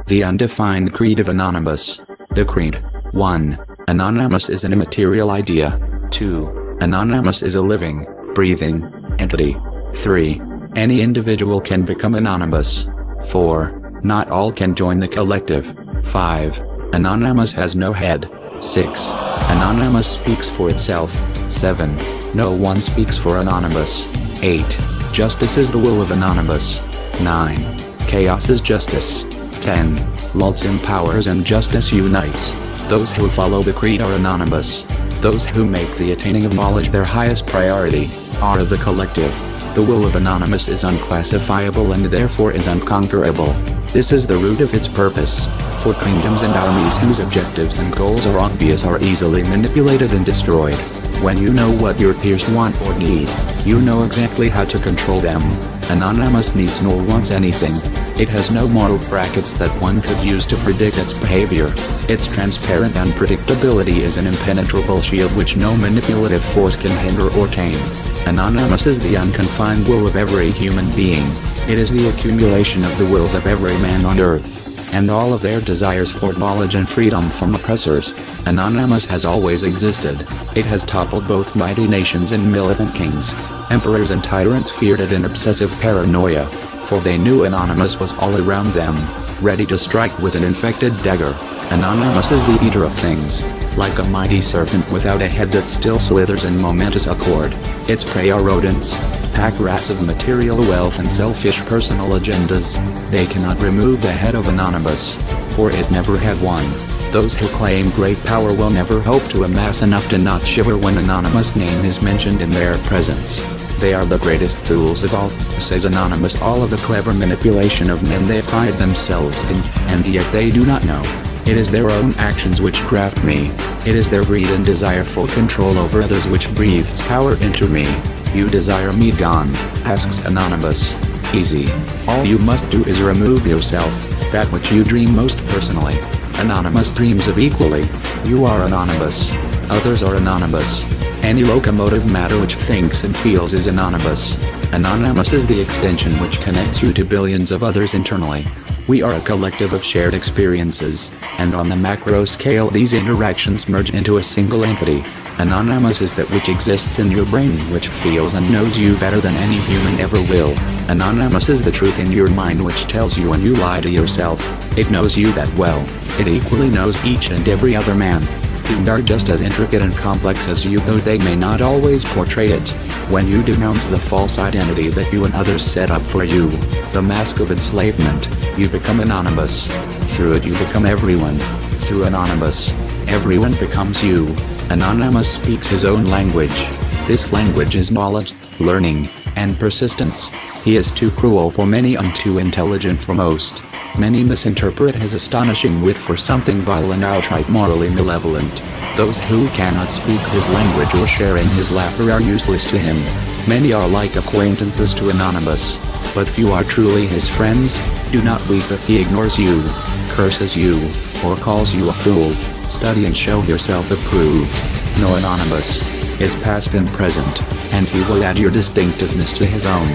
The undefined creed of Anonymous. The creed. 1. Anonymous is an immaterial idea. 2. Anonymous is a living, breathing entity. 3. Any individual can become anonymous. 4. Not all can join the collective. 5. Anonymous has no head. 6. Anonymous speaks for itself. 7. No one speaks for Anonymous. 8. Justice is the will of Anonymous. 9. Chaos is justice. 10. Lulz empowers and justice unites. Those who follow the creed are anonymous. Those who make the attaining of knowledge their highest priority are of the collective. The will of Anonymous is unclassifiable and therefore is unconquerable. This is the root of its purpose. For kingdoms and armies whose objectives and goals are obvious are easily manipulated and destroyed. When you know what your peers want or need, you know exactly how to control them. Anonymous needs nor wants anything. It has no moral brackets that one could use to predict its behavior. Its transparent unpredictability is an impenetrable shield which no manipulative force can hinder or tame. Anonymous is the unconfined will of every human being. It is the accumulation of the wills of every man on earth, and all of their desires for knowledge and freedom from oppressors. Anonymous has always existed. It has toppled both mighty nations and militant kings. Emperors and tyrants feared it in obsessive paranoia, for they knew Anonymous was all around them, ready to strike with an infected dagger. Anonymous is the eater of things. Like a mighty serpent without a head that still slithers in momentous accord, its prey are rodents, pack rats of material wealth and selfish personal agendas. They cannot remove the head of Anonymous, for it never had one. Those who claim great power will never hope to amass enough to not shiver when Anonymous' name is mentioned in their presence. They are the greatest fools of all, says Anonymous. All of the clever manipulation of men they pride themselves in, and yet they do not know. It is their own actions which craft me. It is their greed and desire for control over others which breathes power into me. You desire me gone, asks Anonymous. Easy. All you must do is remove yourself, that which you dream most personally. Anonymous dreams of equally. You are anonymous. Others are anonymous. Any locomotive matter which thinks and feels is anonymous. Anonymous is the extension which connects you to billions of others internally. We are a collective of shared experiences, and on the macro scale these interactions merge into a single entity. Anonymous is that which exists in your brain which feels and knows you better than any human ever will. Anonymous is the truth in your mind which tells you when you lie to yourself. It knows you that well. It equally knows each and every other man, who are just as intricate and complex as you, though they may not always portray it. When you denounce the false identity that you and others set up for you, the mask of enslavement, you become anonymous. Through it you become everyone. Through Anonymous, everyone becomes you. Anonymous speaks his own language. This language is knowledge, learning, and persistence. He is too cruel for many and too intelligent for most. Many misinterpret his astonishing wit for something vile and outright morally malevolent. Those who cannot speak his language or share in his laughter are useless to him. Many are like acquaintances to Anonymous, but few are truly his friends. Do not weep if he ignores you, curses you, or calls you a fool. Study and show yourself approved. Know Anonymous, his past and present, and he will add your distinctiveness to his own.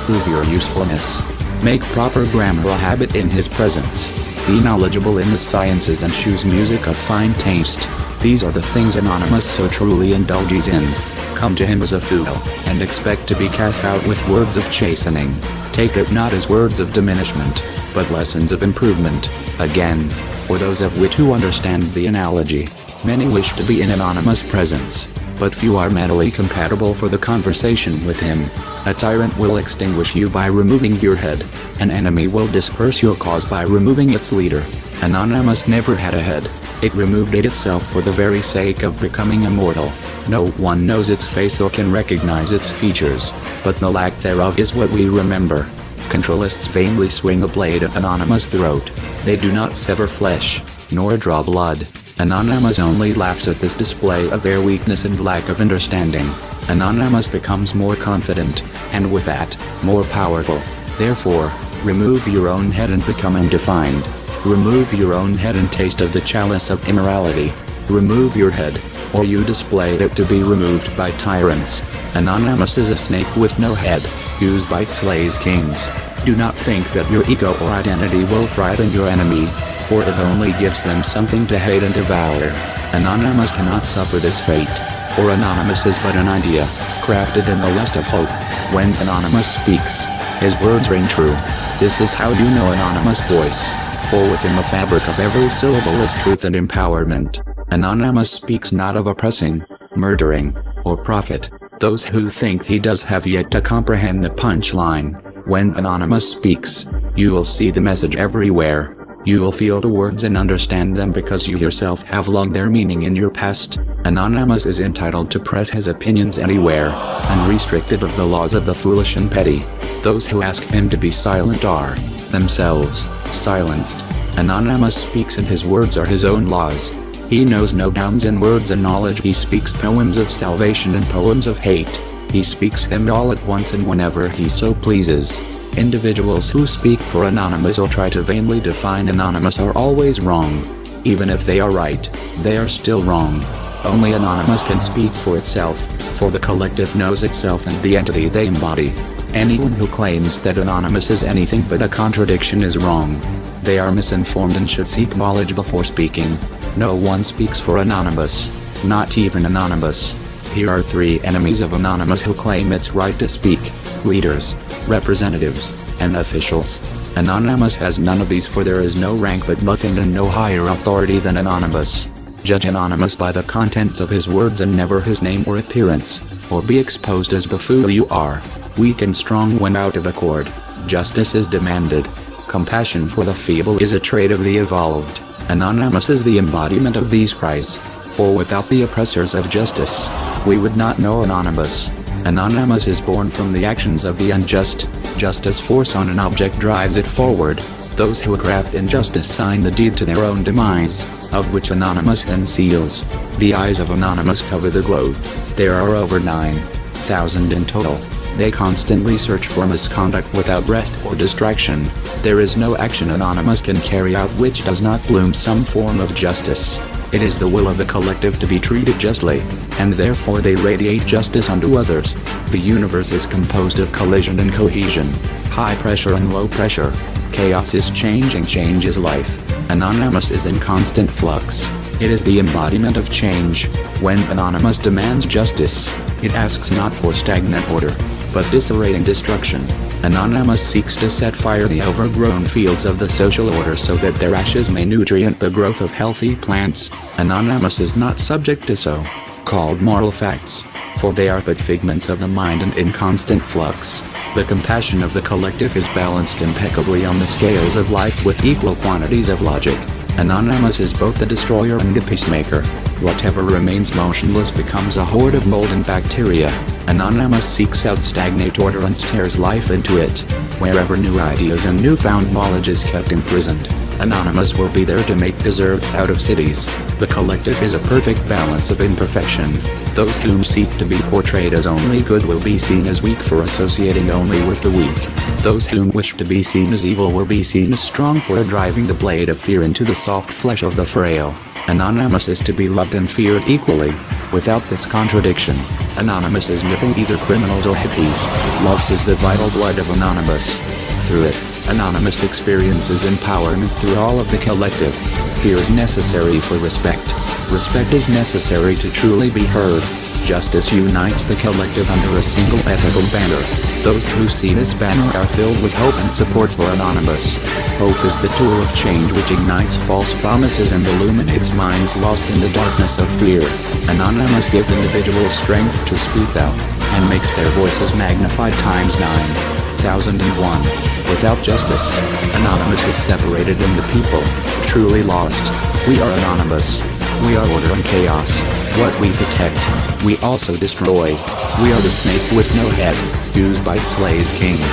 Prove your usefulness. Make proper grammar a habit in his presence. Be knowledgeable in the sciences and choose music of fine taste. These are the things Anonymous so truly indulges in. Come to him as a fool, and expect to be cast out with words of chastening. Take it not as words of diminishment, but lessons of improvement. Again, for those of wit who understand the analogy, many wish to be in Anonymous' presence, but few are mentally compatible for the conversation with him. A tyrant will extinguish you by removing your head. An enemy will disperse your cause by removing its leader. Anonymous never had a head. It removed it itself for the very sake of becoming immortal. No one knows its face or can recognize its features, but the lack thereof is what we remember. Controlists vainly swing a blade at Anonymous' throat. They do not sever flesh, nor draw blood. Anonymous only laughs at this display of their weakness and lack of understanding. Anonymous becomes more confident, and with that, more powerful. Therefore, remove your own head and become undefined. Remove your own head and taste of the chalice of immorality. Remove your head, or you display it to be removed by tyrants. Anonymous is a snake with no head, whose bite slays kings. Do not think that your ego or identity will frighten your enemy, for it only gives them something to hate and devour. Anonymous cannot suffer this fate, for Anonymous is but an idea, crafted in the lust of hope. When Anonymous speaks, his words ring true. This is how you know Anonymous' voice, for within the fabric of every syllable is truth and empowerment. Anonymous speaks not of oppressing, murdering, or profit. Those who think he does have yet to comprehend the punchline. When Anonymous speaks, you will see the message everywhere. You will feel the words and understand them because you yourself have logged their meaning in your past. Anonymous is entitled to press his opinions anywhere, unrestricted of the laws of the foolish and petty. Those who ask him to be silent are, themselves, silenced. Anonymous speaks and his words are his own laws. He knows no bounds in words and knowledge. He speaks poems of salvation and poems of hate. He speaks them all at once and whenever he so pleases. Individuals who speak for Anonymous or try to vainly define Anonymous are always wrong. Even if they are right, they are still wrong. Only Anonymous can speak for itself, for the collective knows itself and the entity they embody. Anyone who claims that Anonymous is anything but a contradiction is wrong. They are misinformed and should seek knowledge before speaking. No one speaks for Anonymous, not even Anonymous. Here are three enemies of Anonymous who claim its right to speak: leaders, representatives, and officials. Anonymous has none of these, for there is no rank but nothing and no higher authority than Anonymous. Judge Anonymous by the contents of his words and never his name or appearance, or be exposed as the fool you are. Weak and strong when out of accord, justice is demanded. Compassion for the feeble is a trait of the evolved. Anonymous is the embodiment of these cries, for without the oppressors of justice, we would not know Anonymous. Anonymous is born from the actions of the unjust. Justice force on an object drives it forward. Those who craft injustice sign the deed to their own demise, of which Anonymous then seals. The eyes of Anonymous cover the globe. There are over 9,000 in total. They constantly search for misconduct without rest or distraction. There is no action Anonymous can carry out which does not bloom some form of justice. It is the will of the collective to be treated justly, and therefore they radiate justice unto others. The universe is composed of collision and cohesion, high pressure and low pressure. Chaos is change and change is life. Anonymous is in constant flux. It is the embodiment of change. When Anonymous demands justice, it asks not for stagnant order, but disarray and destruction. Anonymous seeks to set fire the overgrown fields of the social order so that their ashes may nutrient the growth of healthy plants. Anonymous is not subject to so-called moral facts, for they are but figments of the mind and in constant flux. The compassion of the collective is balanced impeccably on the scales of life with equal quantities of logic. Anonymous is both the destroyer and the peacemaker. Whatever remains motionless becomes a horde of mold and bacteria. Anonymous seeks out stagnant order and stares life into it. Wherever new ideas and newfound knowledge is kept imprisoned, Anonymous will be there to make deserts out of cities. The collective is a perfect balance of imperfection. Those whom seek to be portrayed as only good will be seen as weak for associating only with the weak. Those whom wish to be seen as evil will be seen as strong for driving the blade of fear into the soft flesh of the frail. Anonymous is to be loved and feared equally. Without this contradiction, Anonymous is nothing, either criminals or hippies. Love is the vital blood of Anonymous. Through it, Anonymous experiences empowerment through all of the collective. Fear is necessary for respect. Respect is necessary to truly be heard. Justice unites the collective under a single ethical banner. Those who see this banner are filled with hope and support for Anonymous. Hope is the tool of change which ignites false promises and illuminates minds lost in the darkness of fear. Anonymous gives individuals strength to speak out, and makes their voices magnified times 9,001. Without justice, Anonymous is separated in the people, truly lost. We are Anonymous. We are order and chaos. What we protect, we also destroy. We are the snake with no head, used by its slays kings.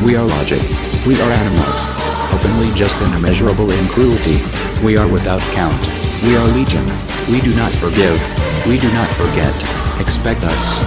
We are logic. We are animals, openly just and immeasurable in cruelty. We are without count. We are legion. We do not forgive. We do not forget. Expect us.